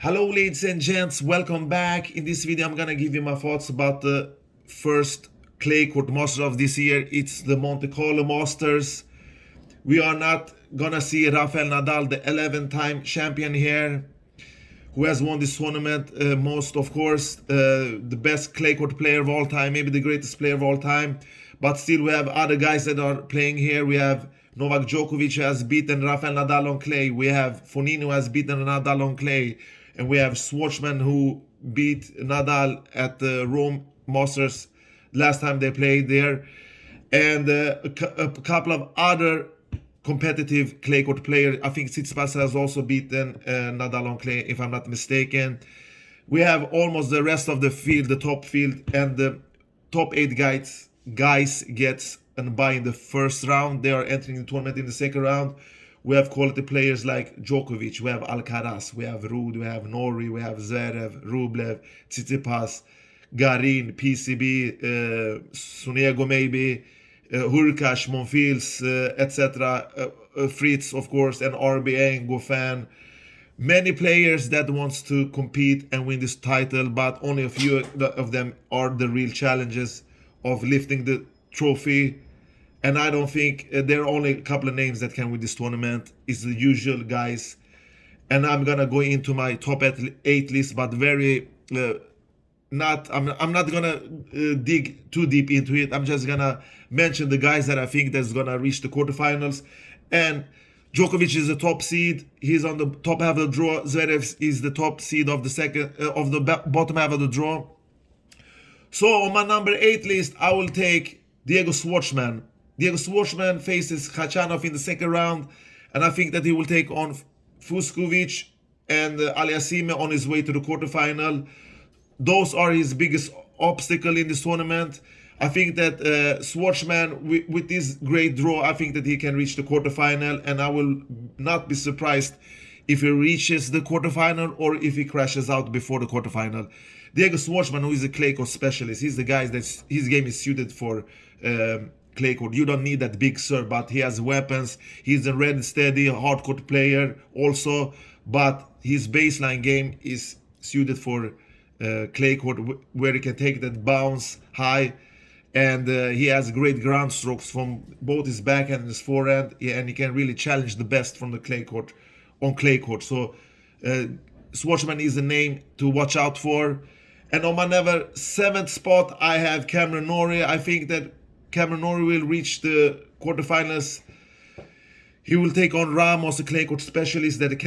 Hello ladies and gents, welcome back. In this video I'm gonna give you my thoughts about the first clay court master of this year. It's the Monte Carlo Masters. We are not gonna see Rafael Nadal, the 11th-time champion here, who has won this tournament most, of course, the best clay court player of all time, maybe the greatest player of all time. But still we have other guys that are playing here. We have Novak Djokovic, who has beaten Rafael Nadal on clay. We have Fognini, who has beaten Nadal on clay. And we have Schwartzman, who beat Nadal at the Rome Masters last time they played there. And a couple of other competitive clay court players. I think Tsitsipas has also beaten Nadal on clay, if I'm not mistaken. We have almost the rest of the field, the top field, and the top 8 guys gets a bye in the first round. They are entering the tournament in the second round. We have quality players like Djokovic, we have Alcaraz, we have Ruud, we have Norrie, we have Zverev, Rublev, Tsitsipas, Garin, PCB, Sonego maybe, Hurkacz, Monfils, etc. Fritz, of course, and RBA and Goffin. Many players that wants to compete and win this title, but only a few of them are the real challenges of lifting the trophy. And I don't think there are only a couple of names that can win this tournament. It's the usual guys. And I'm gonna go into my top 8 list, but very I'm not gonna dig too deep into it. I'm just gonna mention the guys that I think that's gonna reach the quarterfinals. And Djokovic is the top seed. He's on the top half of the draw. Zverev is the top seed of the bottom half of the draw. So on my number 8 list, I will take Diego Schwartzman. Diego Schwartzman faces Khachanov in the second round, and I think that he will take on Fucsovics and Aliassime on his way to the quarterfinal. Those are his biggest obstacle in this tournament. I think that Schwartzman, with this great draw, I think that he can reach the quarterfinal, and I will not be surprised if he reaches the quarterfinal or if he crashes out before the quarterfinal. Diego Schwartzman, who is a clay court specialist, he's the guy that his game is suited for clay court. You don't need that big serve, but he has weapons. He's a red, steady, hard court player also, but his baseline game is suited for clay court, where he can take that bounce high, and he has great ground strokes from both his backhand and his forehand, and he can really challenge the best from the clay court on clay court. So Schwartzman is a name to watch out for. And on my number 7th spot, I have Cameron Norrie. I think that Cameron Norrie will reach the quarterfinals. He will take on Ramos, a clay court specialist that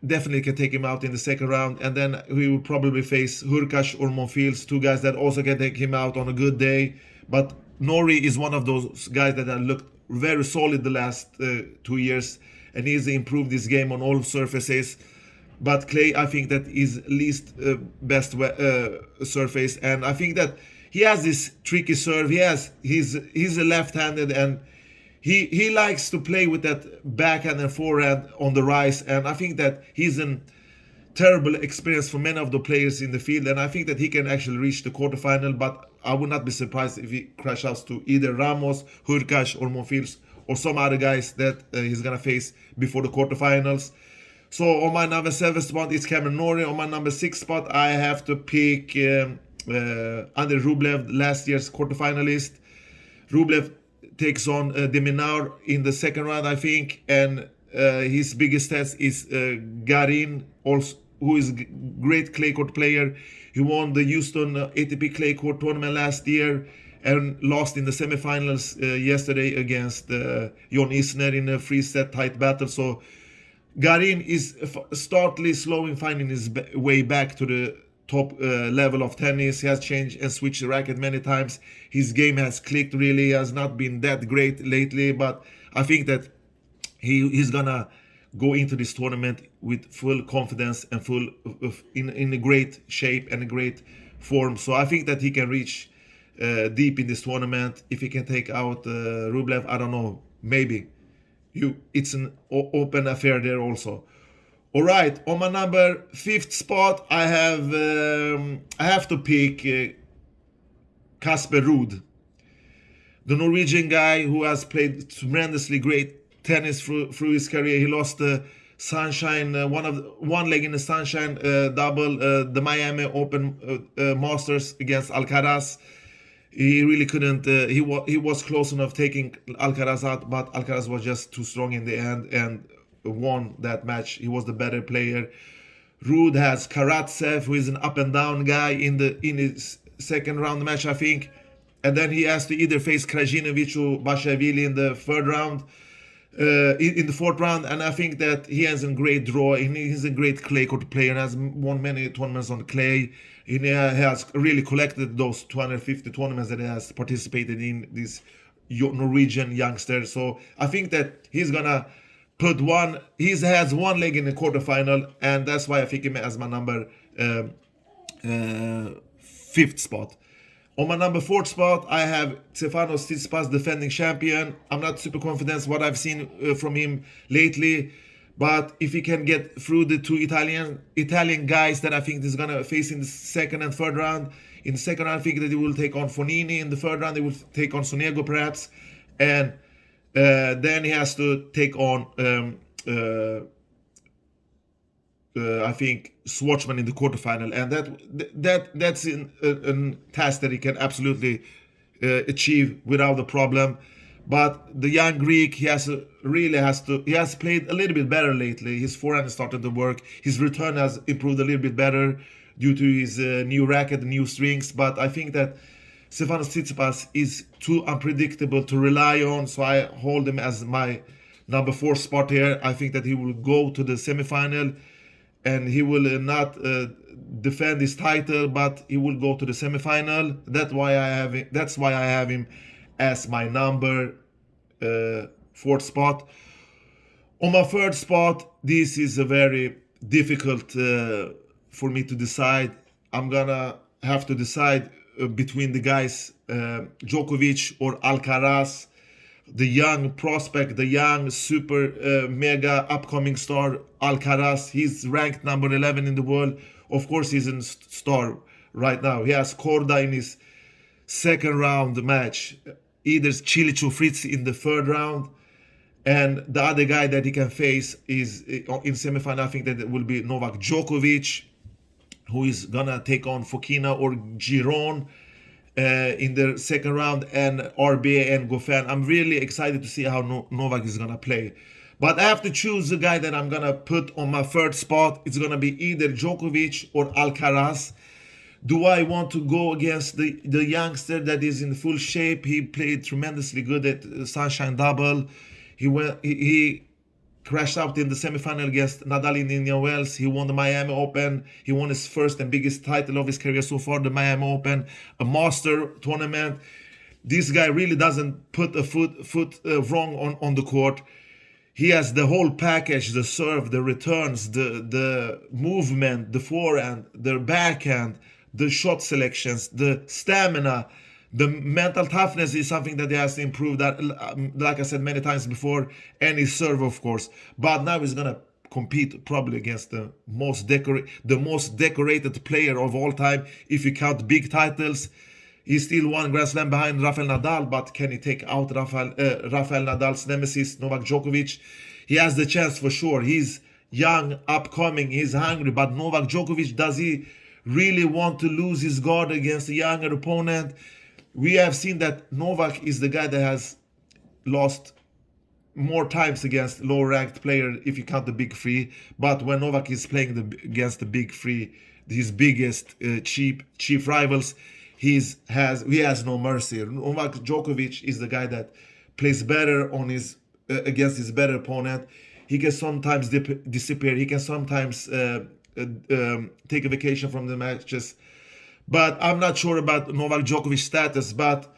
definitely can take him out in the second round. And then he will probably face Hurkacz or Monfils, 2 guys that also can take him out on a good day. But Norrie is one of those guys that have looked very solid the last 2 years, and he's improved his game on all surfaces. But clay, I think that is least best surface, and I think that he has this tricky serve. He's a left-handed, and he likes to play with that backhand and forehand on the rise. And I think that he's a terrible experience for many of the players in the field. And I think that he can actually reach the quarterfinal. But I would not be surprised if he crashes to either Ramos, Hurkacz, or Monfils, or some other guys that he's gonna face before the quarterfinals. So on my number 7 spot is Cameron Norrie. On my number 6 spot, I have to pick Andrei Rublev, last year's quarterfinalist. Rublev takes on Deminaur in the second round, I think, and his biggest test is Garin, also, who is a great clay court player. He won the Houston ATP clay court tournament last year and lost in the semifinals yesterday against Jon Isner in a 3-set tight battle. So Garin is startly slow in finding his way back to the top level of tennis. He has changed and switched the racket many times. His game has clicked really. He has not been that great lately, but I think that he's gonna go into this tournament with full confidence and in a great shape and a great form. So I think that he can reach deep in this tournament. If he can take out Rublev, I don't know, maybe. It's an open affair there also. All right, on my number 5th spot, I have to pick Casper Ruud, the Norwegian guy who has played tremendously great tennis through his career. He lost the Sunshine, one leg in the Sunshine double, the Miami Open Masters against Alcaraz. He really couldn't. He was close enough taking Alcaraz out, but Alcaraz was just too strong in the end and won that match. He was the better player. Ruud has Karatsev, who is an up and down guy in his second round match, I think, and then he has to either face Krajinovic or Bashashvili in the third round. In the fourth round, and I think that he has a great draw. He's a great clay court player and has won many tournaments on clay. He has really collected those 250 tournaments that he has participated in, this Norwegian youngster. So I think that he's gonna put one. He has one leg in the quarterfinal, and that's why I think him as my number fifth spot. On my number 4 spot, I have Stefanos Tsitsipas, defending champion. I'm not super confident what I've seen from him lately, but if he can get through the two Italian guys that I think he's gonna face in the second and third round. In the second round, I think that he will take on Fognini. In the third round, he will take on Sonego perhaps, and then he has to take on I think Schwartzman in the quarterfinal, and that's a task that he can absolutely achieve without a problem. But the young Greek, he has played a little bit better lately. His forehand has started to work. His return has improved a little bit better due to his new racket, new strings. But I think that Stefanos Tsitsipas is too unpredictable to rely on, so I hold him as my number 4 spot here. I think that he will go to the semifinal, and he will not defend his title, but he will go to the semifinal. That's why I have him as my number 4th spot. On my 3rd spot, this is a very difficult for me to decide. I'm gonna have to decide between the guys Djokovic or Alcaraz. The young prospect, the young super mega upcoming star Alcaraz. He's ranked number 11 in the world. Of course, he's a star right now. He has Korda in his second round match, either Cilic or Fritz in the third round, and the other guy that he can face is in semifinal. I think that it will be Novak Djokovic, who is gonna take on Fokina or Giron in the second round, and RBA and Goffin. I'm really excited to see how Novak is gonna play. But I have to choose the guy that I'm gonna put on my 3rd spot. It's gonna be either Djokovic or Alcaraz. Do I want to go against the youngster that is in full shape? He played tremendously good at Sunshine Double. He crashed out in the semifinal against Nadal in Indian Wells. He won the Miami Open. He won his first and biggest title of his career so far, the Miami Open, a master tournament. This guy really doesn't put a foot wrong on the court. He has the whole package: the serve, the returns, the movement, the forehand, the backhand, the shot selections, the stamina. The mental toughness is something that he has to improve, that, like I said many times before, and his serve, of course. But now he's gonna compete probably against the most decorated player of all time, if you count big titles. He's still one Grand Slam behind Rafael Nadal, but can he take out Rafael Nadal's nemesis, Novak Djokovic? He has the chance for sure. He's young, upcoming, he's hungry, but Novak Djokovic, does he really want to lose his guard against a younger opponent? We have seen that Novak is the guy that has lost more times against low-ranked player, if you count the big three. But when Novak is playing against the big three, his biggest cheap rivals, he has no mercy. Novak Djokovic is the guy that plays better on his against his better opponent. He can sometimes disappear. He can sometimes take a vacation from the matches. But I'm not sure about Novak Djokovic's status. But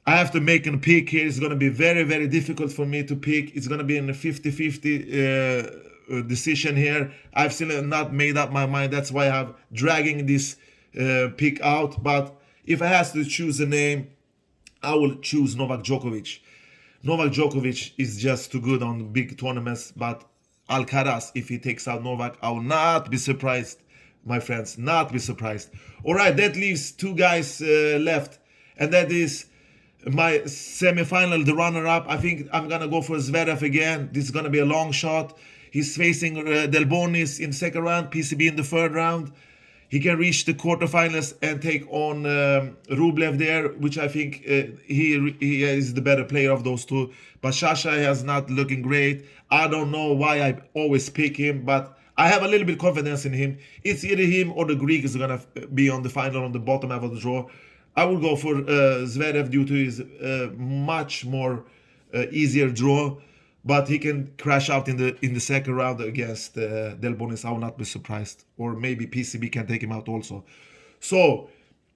I have to make a pick here. It's going to be very, very difficult for me to pick. It's going to be in a 50-50 decision here. I've still not made up my mind. That's why I'm dragging this pick out. But if I have to choose a name, I will choose Novak Djokovic. Novak Djokovic is just too good on big tournaments. But Alcaraz, if he takes out Novak, I will not be surprised, my friends. Not be surprised. All right, that leaves two guys left. And that is my semi-final, the runner-up. I think I'm going to go for Zverev again. This is going to be a long shot. He's facing Delbonis in second round, PCB in the third round. He can reach the quarterfinals and take on Rublev there, which I think he is the better player of those two. But Sasha is not looking great. I don't know why I always pick him, but I have a little bit confidence in him. It's either him or the Greek is gonna be on the final on the bottom half of the draw. I will go for Zverev due to his much more easier draw, but he can crash out in the second round against Delbonis. I will not be surprised, or maybe PCB can take him out also. So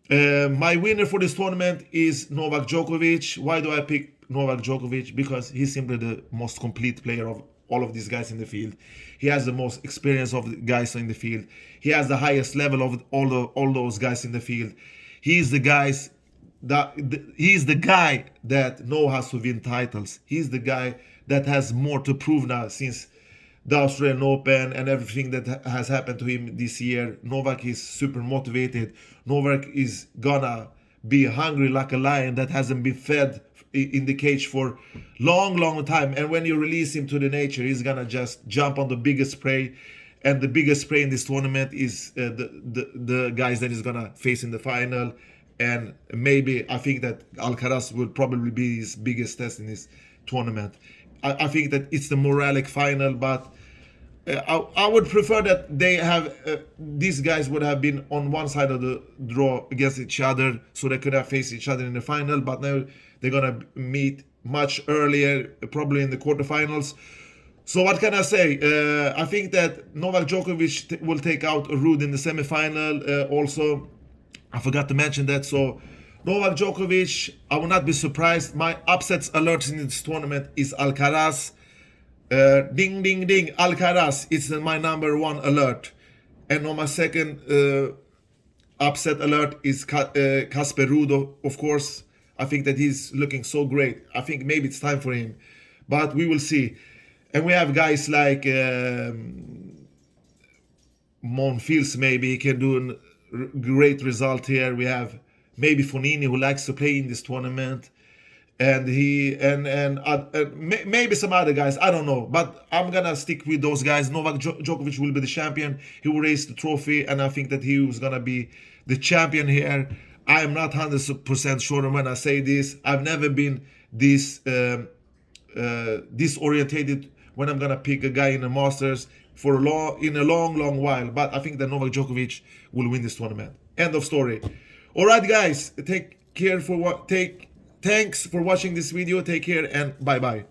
my winner for this tournament is Novak Djokovic. Why do I pick Novak Djokovic? Because he's simply the most complete player of all of these guys in the field. He has the most experience of the guys in the field. He has the highest level of all those guys in the field. He's the guys he's the guy that knows how to win titles. He's the guy that has more to prove now since the Australian Open and everything that has happened to him this year. Novak is super motivated. Novak is gonna be hungry like a lion that hasn't been fed in the cage for long time. And when you release him to the nature, he's gonna just jump on the biggest prey. And the biggest prey in this tournament is the guys that he's gonna face in the final. And maybe I think that Alcaraz will probably be his biggest test in this tournament. I think that it's the moralic final, but I would prefer that they have these guys would have been on one side of the draw against each other, so they could have faced each other in the final. But now they're gonna meet much earlier, probably in the quarterfinals. So what can I say? I think that Novak Djokovic will take out Ruud in the semifinal. Also, I forgot to mention that. So Novak Djokovic, I will not be surprised. My upsets alerts in this tournament is Alcaraz. Ding, ding, ding, Alcaraz. It's my number one alert. And on my second upset alert is Casper Ruud, of course. I think that he's looking so great. I think maybe it's time for him. But we will see. And we have guys like Monfils, maybe he can do a great result here. We have maybe Fonini, who likes to play in this tournament, and maybe some other guys. I don't know, but I'm gonna stick with those guys. Novak Djokovic will be the champion. He will raise the trophy, and I think that he was gonna be the champion here. I am not 100% sure when I say this. I've never been this disorientated when I'm gonna pick a guy in the Masters for a long while. But I think that Novak Djokovic will win this tournament. End of story. All right, guys. Thanks for watching this video. Take care and bye bye.